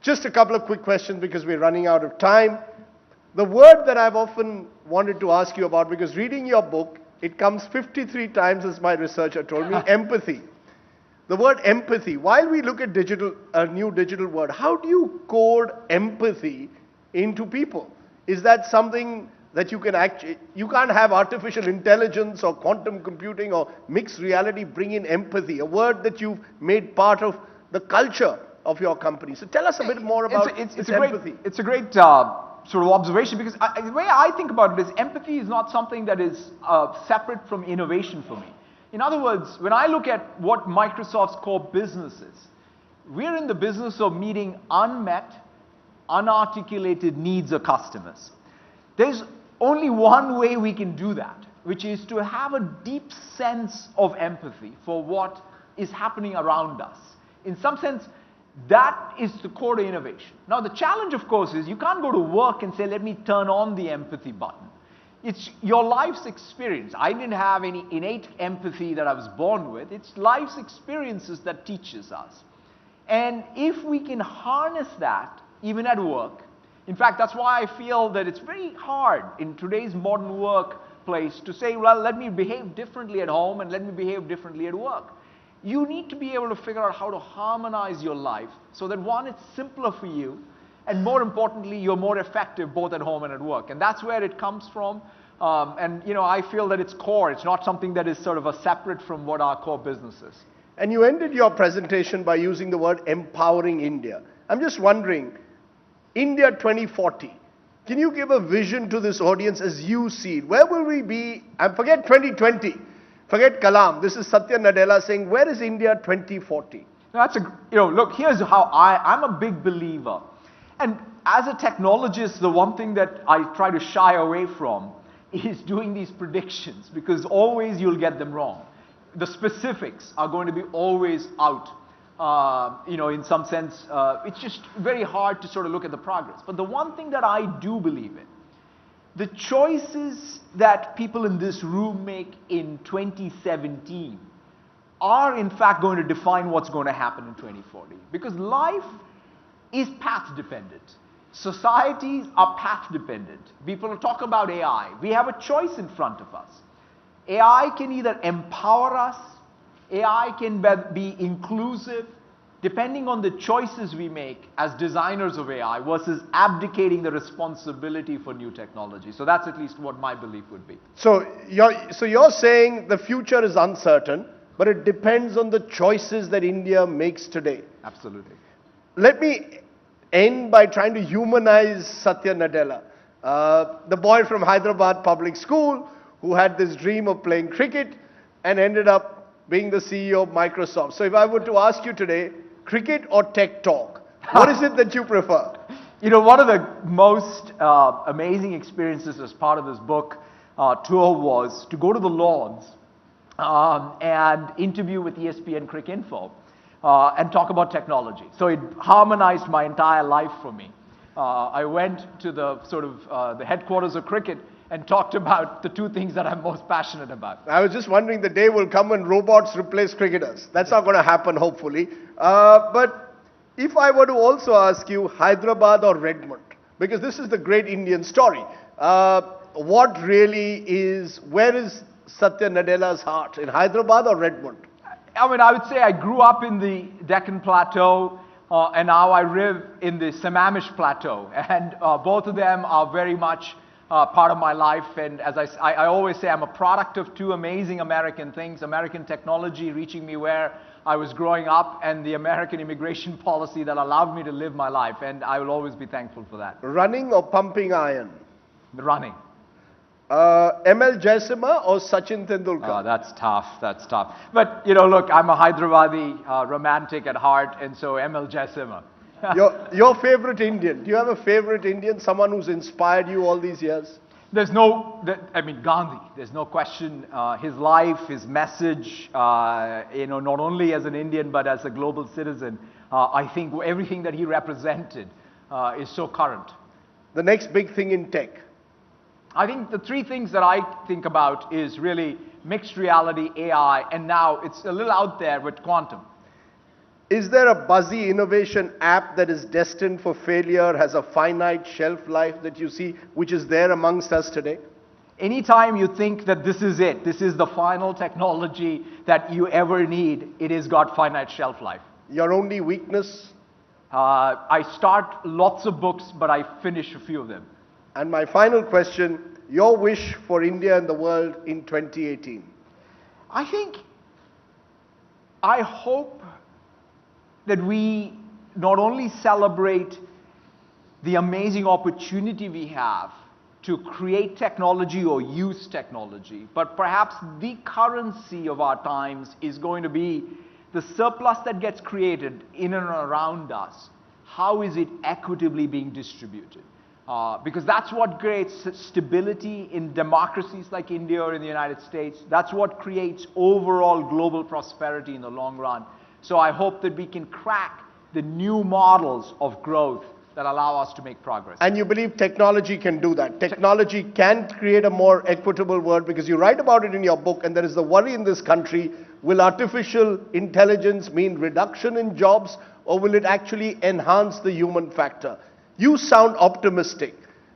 Just a couple of quick questions because we're running out of time. The word that I've often wanted to ask you about, because reading your book, it comes 53 times, as my researcher told me, empathy. The word empathy. While we look at a new digital word, how do you code empathy into people? Is that something that you can't have artificial intelligence or quantum computing or mixed reality bring in empathy, a word that you've made part of the culture of your company. So tell us a bit more about empathy. It's a great sort of observation, because the way I think about it is empathy is not something that is separate from innovation for me. In other words, when I look at what Microsoft's core business is, we're in the business of meeting unmet, unarticulated needs of customers. There's only one way we can do that, which is to have a deep sense of empathy for what is happening around us. In some sense, that is the core to innovation. Now, the challenge, of course, is you can't go to work and say, let me turn on the empathy button. It's your life's experience. I didn't have any innate empathy that I was born with. It's life's experiences that teaches us. And if we can harness that, even at work, in fact, that's why I feel that it's very hard in today's modern workplace to say, well, let me behave differently at home and let me behave differently at work. You need to be able to figure out how to harmonize your life so that, one, it's simpler for you, and more importantly, you're more effective both at home and at work. And that's where it comes from. And I feel that it's core. It's not something that is sort of a separate from what our core business is. And you ended your presentation by using the word empowering India. I'm just wondering, India 2040, can you give a vision to this audience as you see it? Where will we be? And forget 2020. Forget Kalam. This is Satya Nadella saying, where is India 2040? That's look, here's how I'm a big believer. And as a technologist, the one thing that I try to shy away from is doing these predictions, because always you'll get them wrong. The specifics are going to be always out. In some sense, it's just very hard to sort of look at the progress. But the one thing that I do believe in, the choices that people in this room make in 2017 are in fact going to define what's going to happen in 2040. Because life is path dependent. Societies are path dependent. People talk about AI. We have a choice in front of us. AI can either empower us, AI can be inclusive, depending on the choices we make as designers of AI versus abdicating the responsibility for new technology. So that's at least what my belief would be. So you're saying the future is uncertain, but it depends on the choices that India makes today. Absolutely. Let me end by trying to humanize Satya Nadella, the boy from Hyderabad public school who had this dream of playing cricket and ended up being the CEO of Microsoft. So if I were to ask you today, cricket or tech talk, what is it that you prefer? One of the most amazing experiences as part of this book tour was to go to the Lords and interview with ESPN Cricinfo and talk about technology. So it harmonized my entire life for me. I went to the sort of the headquarters of cricket and talked about the two things that I'm most passionate about. I was just wondering, the day will come when robots replace cricketers. That's not going to happen, hopefully. But if I were to also ask you, Hyderabad or Redmond, because this is the great Indian story, where is Satya Nadella's heart, in Hyderabad or Redmond? I would say I grew up in the Deccan Plateau, and now I live in the Sammamish Plateau. And both of them are very much part of my life. And as I always say, I'm a product of two amazing American things: American technology reaching me where I was growing up, and the American immigration policy that allowed me to live my life. And I will always be thankful for that. Running or pumping iron? Running. ML Jaisimha or Sachin Tendulkar? Oh, that's tough. But, look, I'm a Hyderabadi romantic at heart, and so ML Jaisimha. Your favorite Indian? Do you have a favorite Indian, someone who's inspired you all these years? Gandhi, there's no question. His life, his message, not only as an Indian, but as a global citizen, I think everything that he represented is so current. The next big thing in tech? I think the three things that I think about is really mixed reality, AI, and now it's a little out there with quantum. Is there a buzzy innovation app that is destined for failure, has a finite shelf life that you see, which is there amongst us today? Anytime you think that this is it, this is the final technology that you ever need, it has got finite shelf life. Your only weakness? I start lots of books, but I finish a few of them. And my final question, your wish for India and the world in 2018? I hope that we not only celebrate the amazing opportunity we have to create technology or use technology, but perhaps the currency of our times is going to be the surplus that gets created in and around us. How is it equitably being distributed? Because that's what creates stability in democracies like India or in the United States. That's what creates overall global prosperity in the long run. So I hope that we can crack the new models of growth that allow us to make progress. And you believe technology can do that? Technology can create a more equitable world, because you write about it in your book, and there is the worry in this country, will artificial intelligence mean reduction in jobs, or will it actually enhance the human factor? You sound optimistic,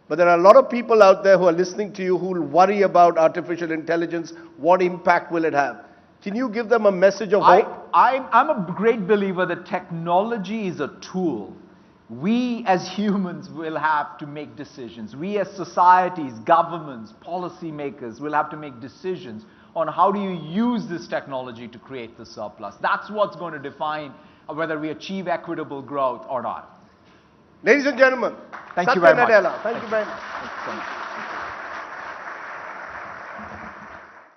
but there are a lot of people out there who are listening to you who will worry about artificial intelligence. What impact will it have? Can you give them a message of hope? I'm a great believer that technology is a tool. We as humans will have to make decisions. We as societies, governments, policymakers will have to make decisions on how do you use this technology to create the surplus. That's what's going to define whether we achieve equitable growth or not. Ladies and gentlemen, Thank you very Satya much. Nadella. Thank you very much. Thank you so much.